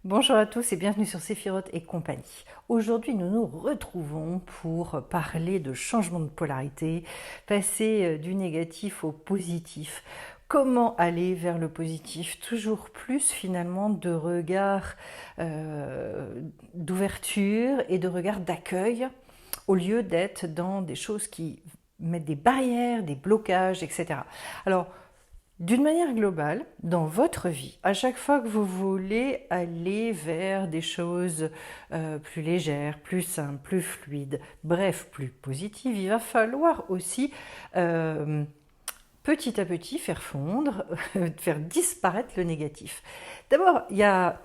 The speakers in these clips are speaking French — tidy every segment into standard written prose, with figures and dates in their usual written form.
Bonjour à tous et bienvenue sur Séphiroth et compagnie. Aujourd'hui, nous nous retrouvons pour parler de changement de polarité, passer du négatif au positif. Comment aller vers le positif? Toujours plus finalement de regard d'ouverture et de regard d'accueil au lieu d'être dans des choses qui mettent des barrières, des blocages, etc. Alors, d'une manière globale, dans votre vie, à chaque fois que vous voulez aller vers des choses plus légères, plus simples, plus fluides, bref, plus positives, il va falloir aussi petit à petit faire fondre, faire disparaître le négatif. D'abord, il y a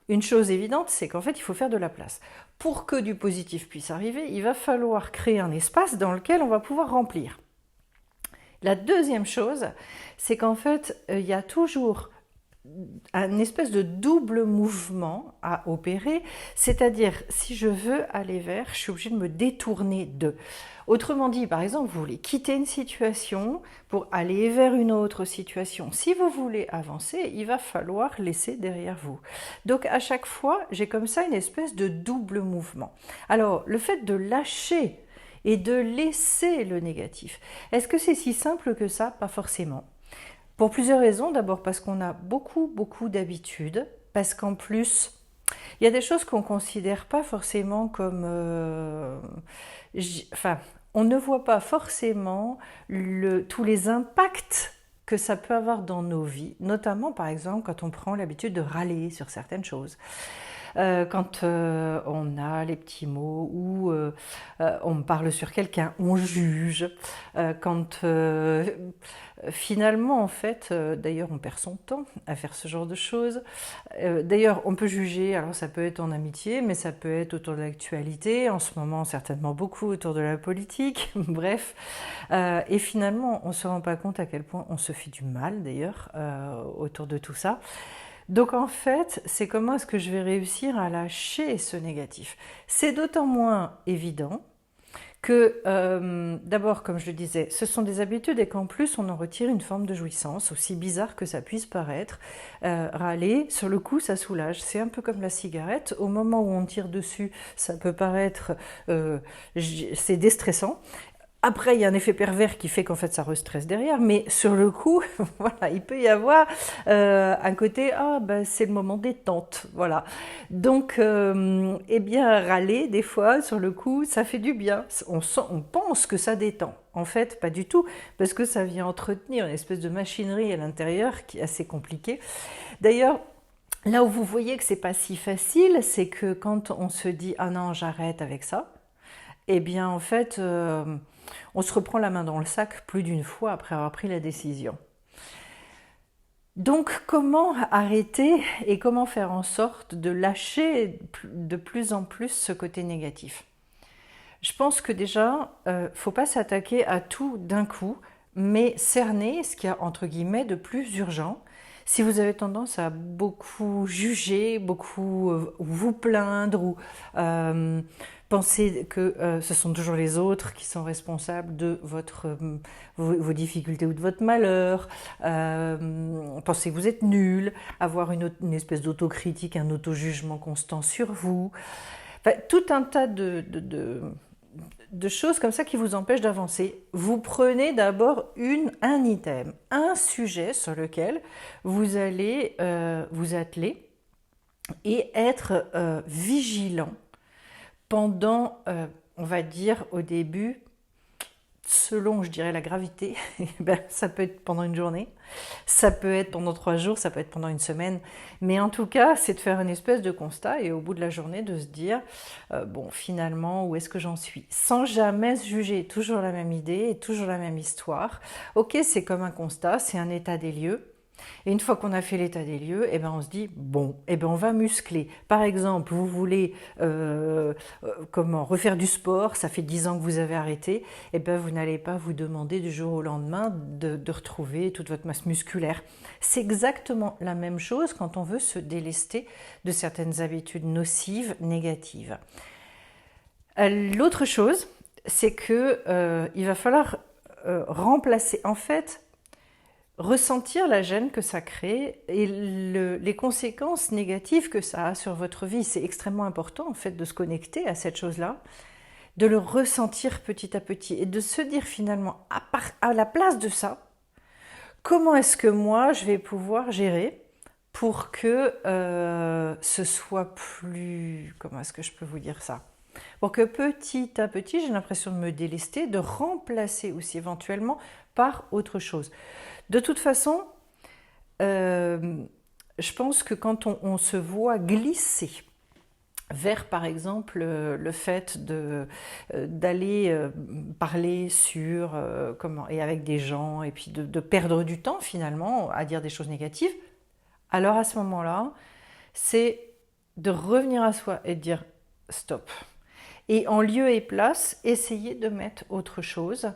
une chose évidente, c'est qu'en fait, il faut faire de la place. Pour que du positif puisse arriver, il va falloir créer un espace dans lequel on va pouvoir remplir. La deuxième chose, c'est qu'en fait, il y a toujours un espèce de double mouvement à opérer, c'est-à-dire si je veux aller vers, je suis obligée de me détourner de. Autrement dit, par exemple, vous voulez quitter une situation pour aller vers une autre situation. Si vous voulez avancer, il va falloir laisser derrière vous. Donc à chaque fois, j'ai comme ça une espèce de double mouvement. Alors, le fait de lâcher et de laisser le négatif. Est-ce que c'est si simple que ça? Pas forcément. Pour plusieurs raisons. D'abord parce qu'on a beaucoup d'habitudes, parce qu'en plus, il y a des choses qu'on ne considère pas forcément comme... on ne voit pas forcément tous les impacts que ça peut avoir dans nos vies, notamment par exemple quand on prend l'habitude de râler sur certaines choses. Quand on a les petits mots ou on parle sur quelqu'un, on juge. Quand finalement, en fait, d'ailleurs, on perd son temps à faire ce genre de choses. D'ailleurs, on peut juger, alors ça peut être en amitié, mais ça peut être autour de l'actualité, en ce moment certainement beaucoup autour de la politique, bref. Et finalement, on ne se rend pas compte à quel point on se fait du mal, d'ailleurs, autour de tout ça. Donc en fait, c'est comment est-ce que je vais réussir à lâcher ce négatif. C'est d'autant moins évident que, d'abord, comme je le disais, ce sont des habitudes et qu'en plus on en retire une forme de jouissance, aussi bizarre que ça puisse paraître. Râler, sur le coup, ça soulage. C'est un peu comme la cigarette. Au moment où on tire dessus, ça peut paraître... c'est déstressant. Après, il y a un effet pervers qui fait qu'en fait ça restresse derrière, mais sur le coup, voilà, il peut y avoir un côté c'est le moment détente, voilà. Donc, eh bien, râler des fois sur le coup, ça fait du bien. On pense que ça détend. En fait, pas du tout, parce que ça vient entretenir une espèce de machinerie à l'intérieur qui est assez compliquée. D'ailleurs, là où vous voyez que c'est pas si facile, c'est que quand on se dit ah non, j'arrête avec ça, eh bien en fait, on se reprend la main dans le sac plus d'une fois après avoir pris la décision. Donc comment arrêter et comment faire en sorte de lâcher de plus en plus ce côté négatif? Je pense que déjà, faut pas s'attaquer à tout d'un coup, mais cerner ce qu'il y a entre guillemets de plus urgent. Si vous avez tendance à beaucoup juger, beaucoup vous plaindre ou penser que ce sont toujours les autres qui sont responsables de vos difficultés ou de votre malheur, penser que vous êtes nul, avoir une espèce d'autocritique, un auto-jugement constant sur vous. Enfin, tout un tas de choses comme ça qui vous empêchent d'avancer. Vous prenez d'abord un item, un sujet sur lequel vous allez vous atteler et être vigilant pendant, on va dire au début, selon, je dirais, la gravité, ça peut être pendant une journée, ça peut être pendant 3 jours, ça peut être pendant une semaine. Mais en tout cas, c'est de faire une espèce de constat et au bout de la journée, de se dire, bon, finalement, où est-ce que j'en suis? Sans jamais se juger, toujours la même idée et toujours la même histoire. Ok, c'est comme un constat, c'est un état des lieux. Et une fois qu'on a fait l'état des lieux, eh ben on se dit bon, eh ben on va muscler. Par exemple, vous voulez refaire du sport, ça fait 10 ans que vous avez arrêté, eh ben vous n'allez pas vous demander du jour au lendemain de retrouver toute votre masse musculaire. C'est exactement la même chose quand on veut se délester de certaines habitudes nocives, négatives. L'autre chose, c'est que il va falloir remplacer. En fait, ressentir la gêne que ça crée et les conséquences négatives que ça a sur votre vie. C'est extrêmement important en fait de se connecter à cette chose-là, de le ressentir petit à petit et de se dire finalement à la place de ça, comment est-ce que moi je vais pouvoir gérer pour que ce soit plus... Comment est-ce que je peux vous dire ça? Pour que petit à petit, j'ai l'impression de me délester, de remplacer aussi éventuellement par autre chose. De toute façon, je pense que quand on se voit glisser vers, par exemple, le fait d'aller parler sur comment et avec des gens et puis de perdre du temps finalement à dire des choses négatives, alors à ce moment-là, c'est de revenir à soi et de dire stop. Et en lieu et place, essayer de mettre autre chose.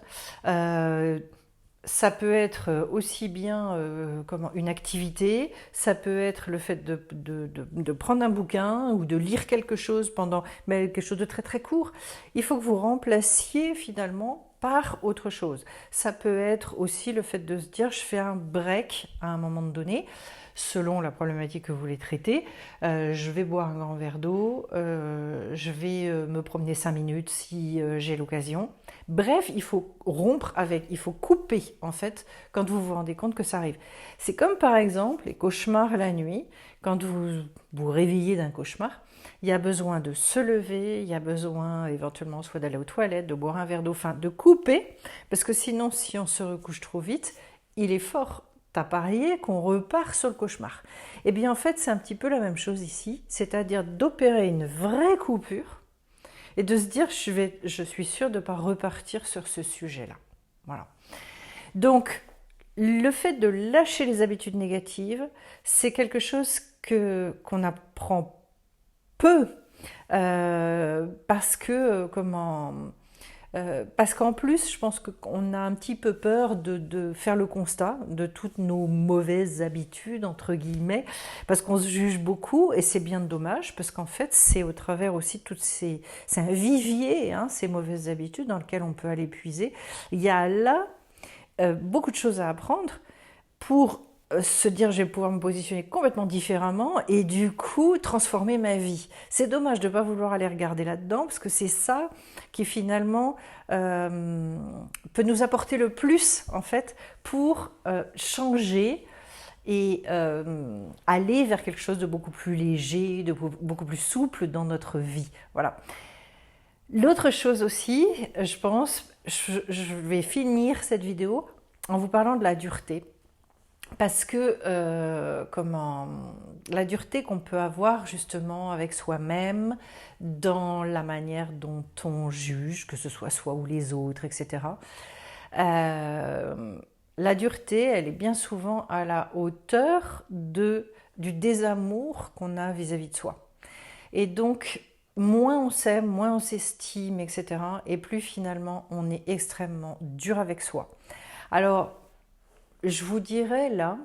Ça peut être aussi bien une activité, ça peut être le fait de prendre un bouquin ou de lire quelque chose mais quelque chose de très très court. Il faut que vous remplaciez finalement par autre chose. Ça peut être aussi le fait de se dire je fais un break à un moment donné, selon la problématique que vous voulez traiter. Je vais boire un grand verre d'eau, je vais me promener 5 minutes si j'ai l'occasion. Bref, il faut rompre avec, il faut couper en fait quand vous vous rendez compte que ça arrive. C'est comme par exemple les cauchemars la nuit, quand vous vous réveillez d'un cauchemar, il y a besoin de se lever, il y a besoin éventuellement soit d'aller aux toilettes, de boire un verre d'eau, enfin de couper, parce que sinon si on se recouche trop vite, il est fort à parier qu'on repart sur le cauchemar. Et bien en fait c'est un petit peu la même chose ici, c'est-à-dire d'opérer une vraie coupure et de se dire je suis sûre de ne pas repartir sur ce sujet-là. Voilà. Donc le fait de lâcher les habitudes négatives, c'est quelque chose qu'on apprend peu parce que parce qu'en plus, je pense qu'on a un petit peu peur de faire le constat de toutes nos mauvaises habitudes, entre guillemets, parce qu'on se juge beaucoup, et c'est bien dommage, parce qu'en fait, c'est au travers aussi de c'est un vivier, hein, ces mauvaises habitudes dans lequel on peut aller puiser. Il y a là beaucoup de choses à apprendre pour se dire je vais pouvoir me positionner complètement différemment et du coup transformer ma vie. C'est dommage de ne pas vouloir aller regarder là-dedans parce que c'est ça qui finalement peut nous apporter le plus en fait pour changer et aller vers quelque chose de beaucoup plus léger, de beaucoup plus souple dans notre vie. Voilà. L'autre chose aussi, je pense, je vais finir cette vidéo en vous parlant de la dureté. Parce que la dureté qu'on peut avoir justement avec soi-même dans la manière dont on juge, que ce soit soi ou les autres, etc. La dureté, elle est bien souvent à la hauteur du désamour qu'on a vis-à-vis de soi. Et donc, moins on s'aime, moins on s'estime, etc. Et plus finalement, on est extrêmement dur avec soi. Alors, je vous dirais là,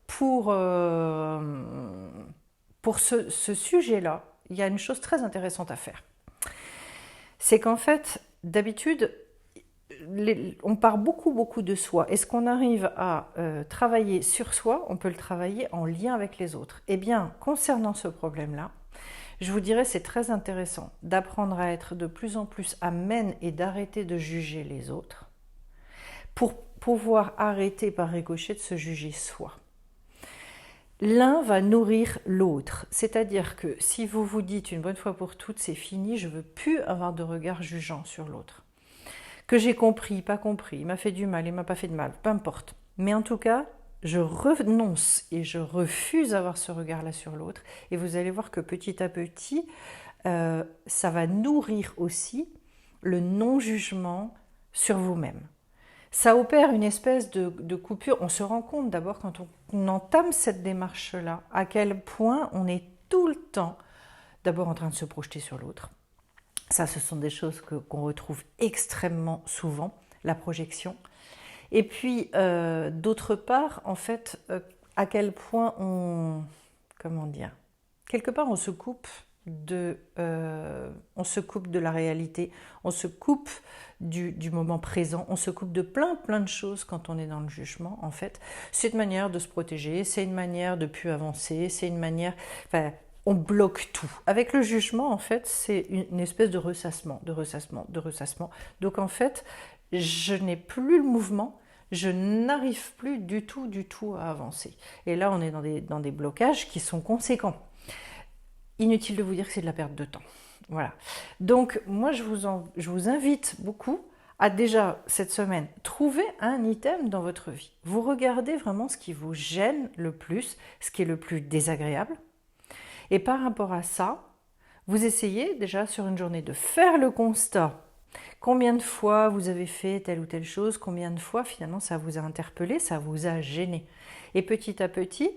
pour ce sujet-là, il y a une chose très intéressante à faire. C'est qu'en fait, d'habitude, on part beaucoup de soi. Est-ce qu'on arrive à travailler sur soi? On peut le travailler en lien avec les autres. Eh bien, concernant ce problème-là, je vous dirais c'est très intéressant d'apprendre à être de plus en plus amène et d'arrêter de juger les autres pour pouvoir arrêter par ricochet de se juger soi. L'un va nourrir l'autre, c'est-à-dire que si vous vous dites une bonne fois pour toutes c'est fini, je ne veux plus avoir de regard jugeant sur l'autre. Que j'ai compris, pas compris, il m'a fait du mal, il m'a pas fait de mal, peu importe. Mais en tout cas, je renonce et je refuse d'avoir ce regard-là sur l'autre. Et vous allez voir que petit à petit, ça va nourrir aussi le non-jugement sur vous-même. Ça opère une espèce de coupure. On se rend compte d'abord quand on entame cette démarche-là, à quel point on est tout le temps d'abord en train de se projeter sur l'autre. Ça, ce sont des choses qu'on retrouve extrêmement souvent, la projection. Et puis, d'autre part, en fait, à quel point quelque part, on se coupe on se coupe de la réalité, on se coupe du moment présent, on se coupe de plein de choses quand on est dans le jugement. En fait, c'est une manière de se protéger, c'est une manière de plus avancer, c'est une manière, enfin, on bloque tout. Avec le jugement, en fait, c'est une espèce de ressassement, de ressassement, de ressassement. Donc en fait, je n'ai plus le mouvement, je n'arrive plus du tout à avancer. Et là, on est dans des blocages qui sont conséquents. Inutile de vous dire que c'est de la perte de temps. Voilà. Donc, moi, je vous invite beaucoup à déjà, cette semaine, trouver un item dans votre vie. Vous regardez vraiment ce qui vous gêne le plus, ce qui est le plus désagréable. Et par rapport à ça, vous essayez déjà sur une journée de faire le constat. Combien de fois vous avez fait telle ou telle chose, combien de fois finalement ça vous a interpellé, ça vous a gêné. Et petit à petit,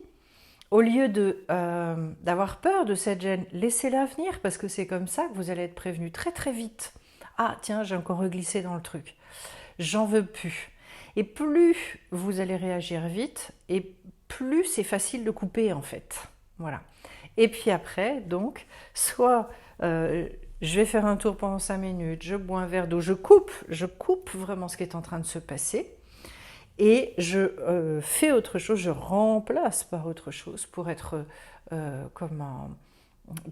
au lieu d'avoir peur de cette gêne, laissez-la venir parce que c'est comme ça que vous allez être prévenu très vite. Ah tiens, j'ai encore reglissé dans le truc. J'en veux plus. Et plus vous allez réagir vite et plus c'est facile de couper en fait. Voilà. Et puis après, donc, soit je vais faire un tour pendant 5 minutes, je bois un verre d'eau, je coupe vraiment ce qui est en train de se passer et je fais autre chose, je remplace par autre chose pour être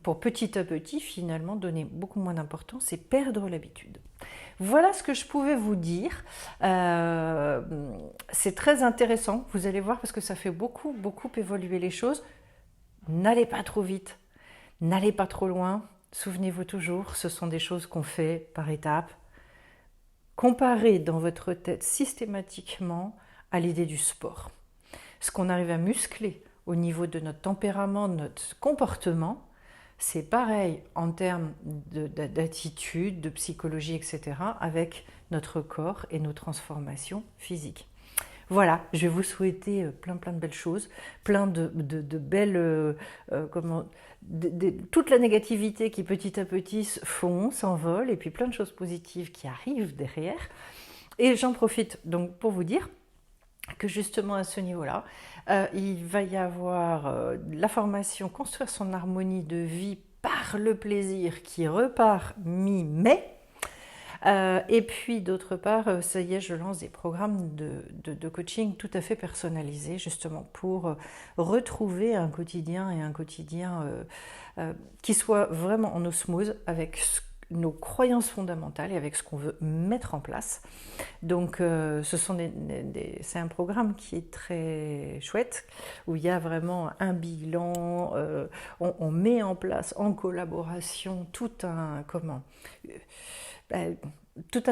pour petit à petit finalement donner beaucoup moins d'importance et perdre l'habitude. Voilà ce que je pouvais vous dire. C'est très intéressant, vous allez voir, parce que ça fait beaucoup évoluer les choses. N'allez pas trop vite, n'allez pas trop loin. Souvenez-vous toujours, ce sont des choses qu'on fait par étapes. Comparez dans votre tête systématiquement à l'idée du sport. Ce qu'on arrive à muscler au niveau de notre tempérament, de notre comportement, c'est pareil en termes d'attitude, de psychologie, etc., avec notre corps et nos transformations physiques. Voilà, je vais vous souhaiter plein de belles choses, plein de belles... toute la négativité qui petit à petit s'envole, et puis plein de choses positives qui arrivent derrière. Et j'en profite donc pour vous dire que justement à ce niveau-là, il va y avoir la formation Construire son harmonie de vie par le plaisir qui repart mi-mai. Et puis d'autre part, ça y est, je lance des programmes de coaching tout à fait personnalisés justement pour retrouver un quotidien et un quotidien qui soit vraiment en osmose avec nos croyances fondamentales et avec ce qu'on veut mettre en place. Donc c'est un programme qui est très chouette, où il y a vraiment un bilan, on met en place en collaboration tout un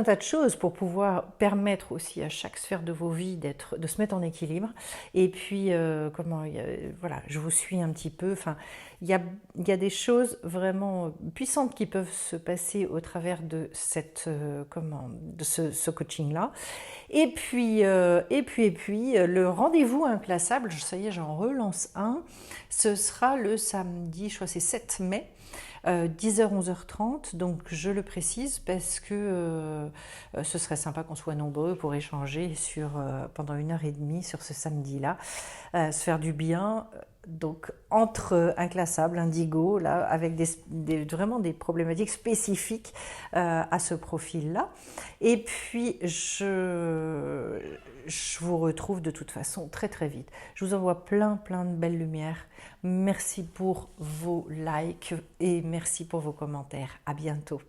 tas de choses pour pouvoir permettre aussi à chaque sphère de vos vies de se mettre en équilibre. Et puis, voilà, je vous suis un petit peu. Enfin, il y a des choses vraiment puissantes qui peuvent se passer au travers de ce coaching-là. Et puis, le rendez-vous inclassable, ça y est, j'en relance un. Ce sera le samedi, je crois que c'est 7 mai. 10h, 11h30, donc je le précise parce que ce serait sympa qu'on soit nombreux pour échanger pendant 1h30 sur ce samedi-là, se faire du bien, donc entre inclassable, indigo, là, avec vraiment des problématiques spécifiques à ce profil-là. Et puis je vous retrouve de toute façon très vite. Je vous envoie plein de belles lumières. Merci pour vos likes et merci pour vos commentaires. À bientôt.